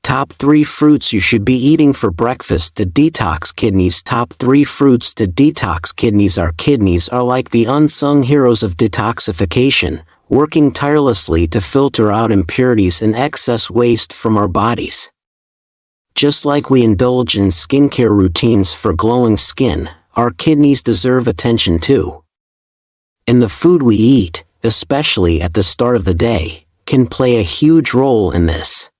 Top 3 fruits you should be eating for breakfast to detox kidneys. Top 3 fruits to detox kidneys. Our kidneys are like the unsung heroes of detoxification, working tirelessly to filter out impurities and excess waste from our bodies. Just like we indulge in skincare routines for glowing skin, our kidneys deserve attention too. And the food we eat, especially at the start of the day, can play a huge role in this.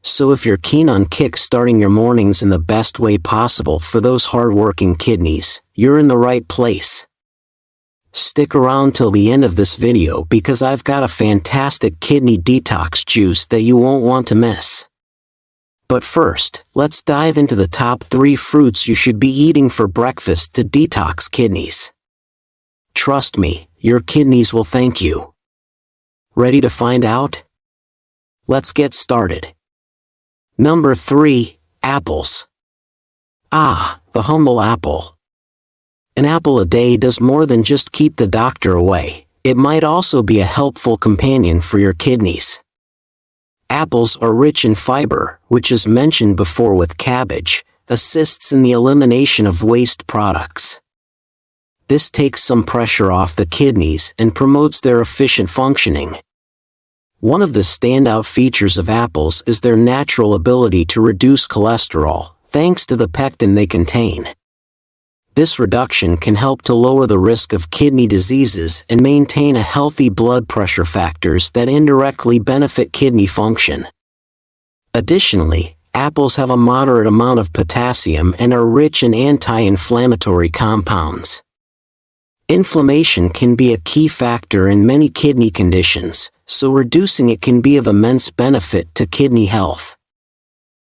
So if you're keen on kick-starting your mornings in the best way possible for those hard-working kidneys, you're in the right place. Stick around till the end of this video because I've got a fantastic kidney detox juice that you won't want to miss. But first, let's dive into the top 3 fruits you should be eating for breakfast to detox kidneys. Trust me, your kidneys will thank you. Ready to find out? Let's get started. Number 3, apples. Ah, the humble apple. An apple a day does more than just keep the doctor away. It might also be a helpful companion for your kidneys. Apples are rich in fiber, which as mentioned before with cabbage, assists in the elimination of waste products. This takes some pressure off the kidneys and promotes their efficient functioning. One of the standout features of apples is their natural ability to reduce cholesterol, thanks to the pectin they contain. This reduction can help to lower the risk of kidney diseases and maintain a healthy blood pressure, factors that indirectly benefit kidney function. Additionally, apples have a moderate amount of potassium and are rich in anti-inflammatory compounds. Inflammation can be a key factor in many kidney conditions, so reducing it can be of immense benefit to kidney health.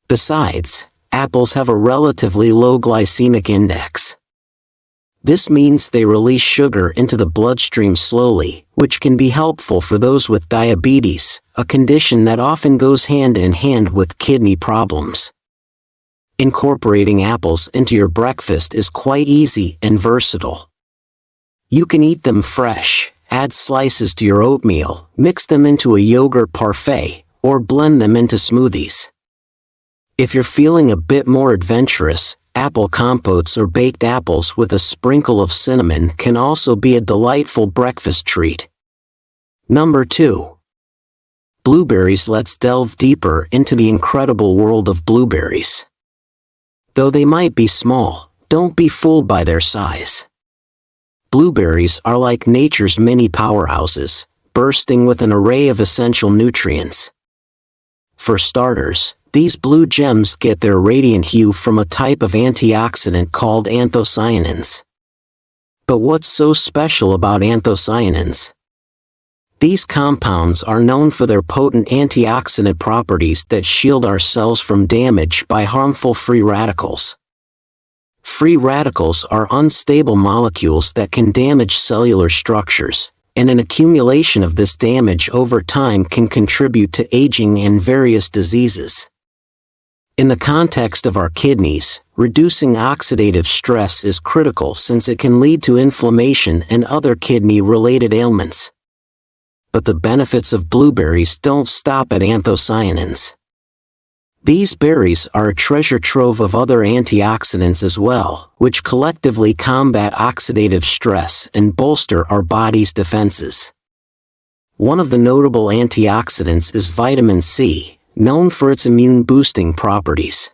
Besides, apples have a relatively low glycemic index. This means they release sugar into the bloodstream slowly, which can be helpful for those with diabetes, a condition that often goes hand in hand with kidney problems. Incorporating apples into your breakfast is quite easy and versatile. You can eat them fresh, add slices to your oatmeal, mix them into a yogurt parfait, or blend them into smoothies. If you're feeling a bit more adventurous, apple compotes or baked apples with a sprinkle of cinnamon can also be a delightful breakfast treat. Number 2. Blueberries. Let's delve deeper into the incredible world of blueberries. Though they might be small, don't be fooled by their size. Blueberries are like nature's mini powerhouses, bursting with an array of essential nutrients. For starters, these blue gems get their radiant hue from a type of antioxidant called anthocyanins. But what's so special about anthocyanins? These compounds are known for their potent antioxidant properties that shield our cells from damage by harmful free radicals. Free radicals are unstable molecules that can damage cellular structures, and an accumulation of this damage over time can contribute to aging and various diseases. In the context of our kidneys, reducing oxidative stress is critical since it can lead to inflammation and other kidney-related ailments. But the benefits of blueberries don't stop at anthocyanins. These berries are a treasure trove of other antioxidants as well, which collectively combat oxidative stress and bolster our body's defenses. One of the notable antioxidants is vitamin C, known for its immune-boosting properties.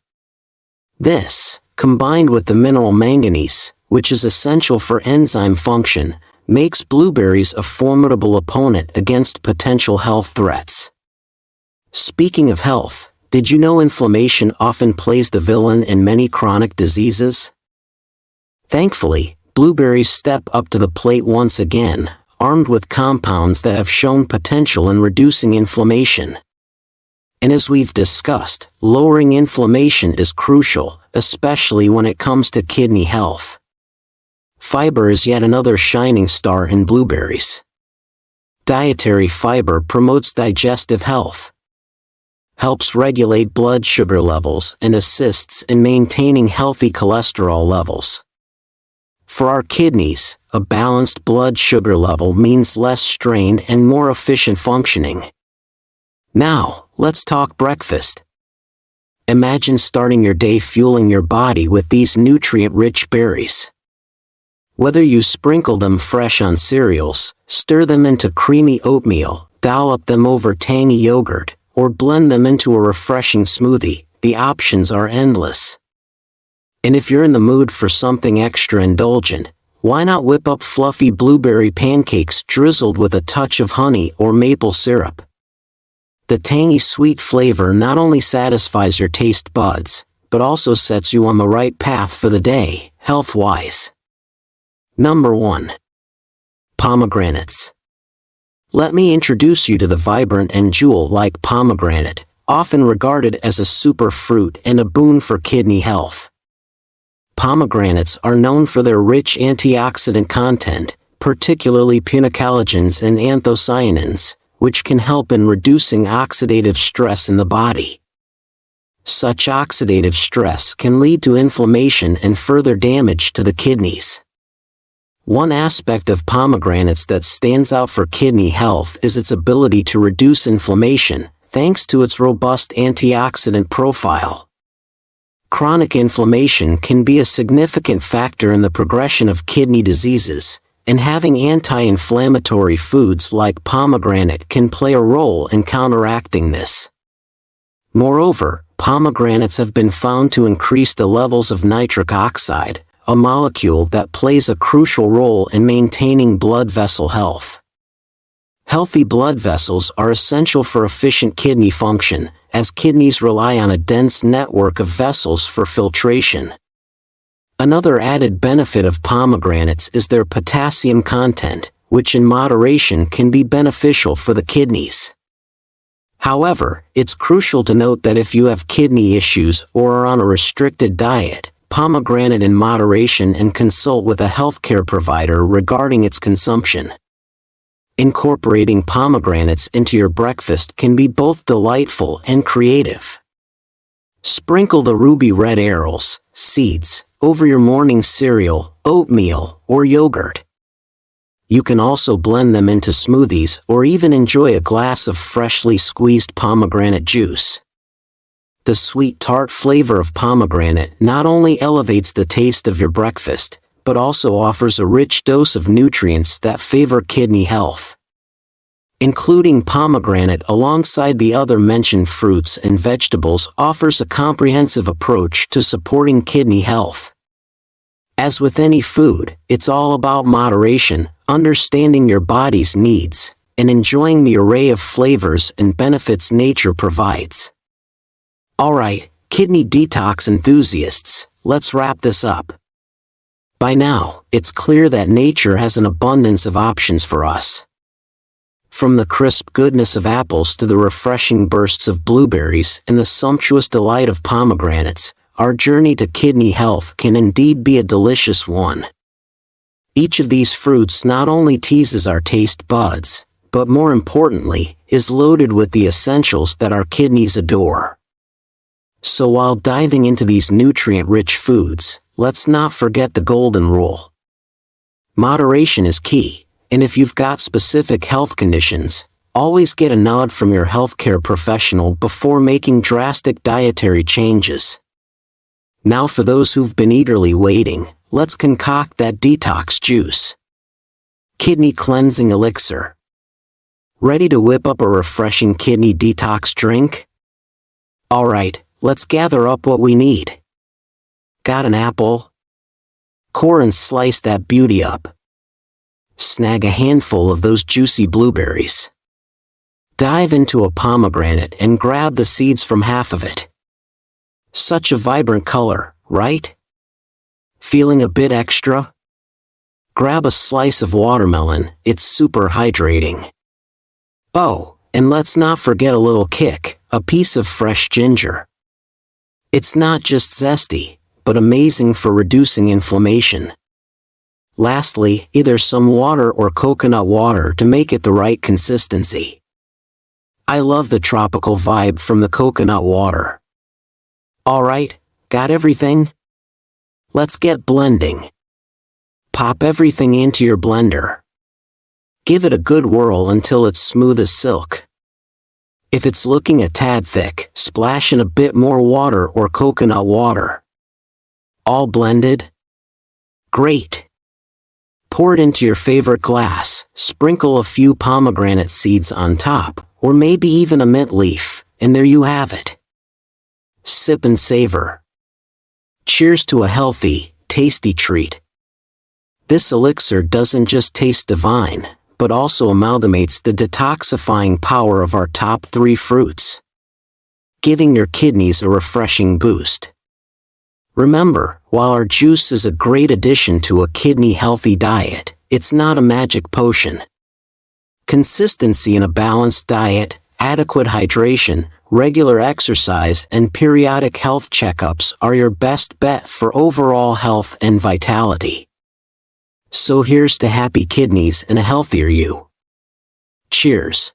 This, combined with the mineral manganese, which is essential for enzyme function, makes blueberries a formidable opponent against potential health threats. Speaking of health, did you know inflammation often plays the villain in many chronic diseases? Thankfully, blueberries step up to the plate once again, armed with compounds that have shown potential in reducing inflammation. And as we've discussed, lowering inflammation is crucial, especially when it comes to kidney health. Fiber is yet another shining star in blueberries. Dietary fiber promotes digestive health, helps regulate blood sugar levels, and assists in maintaining healthy cholesterol levels. For our kidneys, a balanced blood sugar level means less strain and more efficient functioning. Now, let's talk breakfast. Imagine starting your day fueling your body with these nutrient-rich berries. Whether you sprinkle them fresh on cereals, stir them into creamy oatmeal, dollop them over tangy yogurt, or blend them into a refreshing smoothie, the options are endless. And if you're in the mood for something extra indulgent, why not whip up fluffy blueberry pancakes drizzled with a touch of honey or maple syrup? The tangy sweet flavor not only satisfies your taste buds, but also sets you on the right path for the day, health-wise. Number 1. Pomegranates. Let me introduce you to the vibrant and jewel-like pomegranate, often regarded as a superfruit and a boon for kidney health. Pomegranates are known for their rich antioxidant content, particularly punicalagins and anthocyanins, which can help in reducing oxidative stress in the body. Such oxidative stress can lead to inflammation and further damage to the kidneys. One aspect of pomegranates that stands out for kidney health is its ability to reduce inflammation, thanks to its robust antioxidant profile. Chronic inflammation can be a significant factor in the progression of kidney diseases, and having anti-inflammatory foods like pomegranate can play a role in counteracting this. Moreover, pomegranates have been found to increase the levels of nitric oxide, a molecule that plays a crucial role in maintaining blood vessel health. Healthy blood vessels are essential for efficient kidney function, as kidneys rely on a dense network of vessels for filtration. Another added benefit of pomegranates is their potassium content, which in moderation can be beneficial for the kidneys. However, it's crucial to note that if you have kidney issues or are on a restricted diet, pomegranate in moderation and consult with a healthcare provider regarding its consumption. Incorporating pomegranates into your breakfast can be both delightful and creative. Sprinkle the ruby red arils, seeds, over your morning cereal, oatmeal, or yogurt. You can also blend them into smoothies or even enjoy a glass of freshly squeezed pomegranate juice. The sweet tart flavor of pomegranate not only elevates the taste of your breakfast, but also offers a rich dose of nutrients that favor kidney health. Including pomegranate alongside the other mentioned fruits and vegetables offers a comprehensive approach to supporting kidney health. As with any food, it's all about moderation, understanding your body's needs, and enjoying the array of flavors and benefits nature provides. Alright, kidney detox enthusiasts, let's wrap this up. By now, it's clear that nature has an abundance of options for us. From the crisp goodness of apples to the refreshing bursts of blueberries and the sumptuous delight of pomegranates, our journey to kidney health can indeed be a delicious one. Each of these fruits not only teases our taste buds, but more importantly, is loaded with the essentials that our kidneys adore. So while diving into these nutrient-rich foods, let's not forget the golden rule. Moderation is key, and if you've got specific health conditions, always get a nod from your healthcare professional before making drastic dietary changes. Now for those who've been eagerly waiting, let's concoct that detox juice. Kidney cleansing elixir. Ready to whip up a refreshing kidney detox drink? Alright, let's gather up what we need. Got an apple? Core and slice that beauty up. Snag a handful of those juicy blueberries. Dive into a pomegranate and grab the seeds from half of it. Such a vibrant color, right? Feeling a bit extra? Grab a slice of watermelon, it's super hydrating. Oh, and let's not forget a little kick, a piece of fresh ginger. It's not just zesty, but amazing for reducing inflammation. Lastly, either some water or coconut water to make it the right consistency. I love the tropical vibe from the coconut water. Alright, got everything? Let's get blending. Pop everything into your blender. Give it a good whirl until it's smooth as silk. If it's looking a tad thick, splash in a bit more water or coconut water. All blended? Great! Pour it into your favorite glass, sprinkle a few pomegranate seeds on top, or maybe even a mint leaf, and there you have it. Sip and savor. Cheers to a healthy, tasty treat. This elixir doesn't just taste divine, but also amalgamates the detoxifying power of our top 3 fruits, giving your kidneys a refreshing boost. Remember, while our juice is a great addition to a kidney-healthy diet, it's not a magic potion. Consistency in a balanced diet, adequate hydration, regular exercise, and periodic health checkups are your best bet for overall health and vitality. So here's to happy kidneys and a healthier you. Cheers.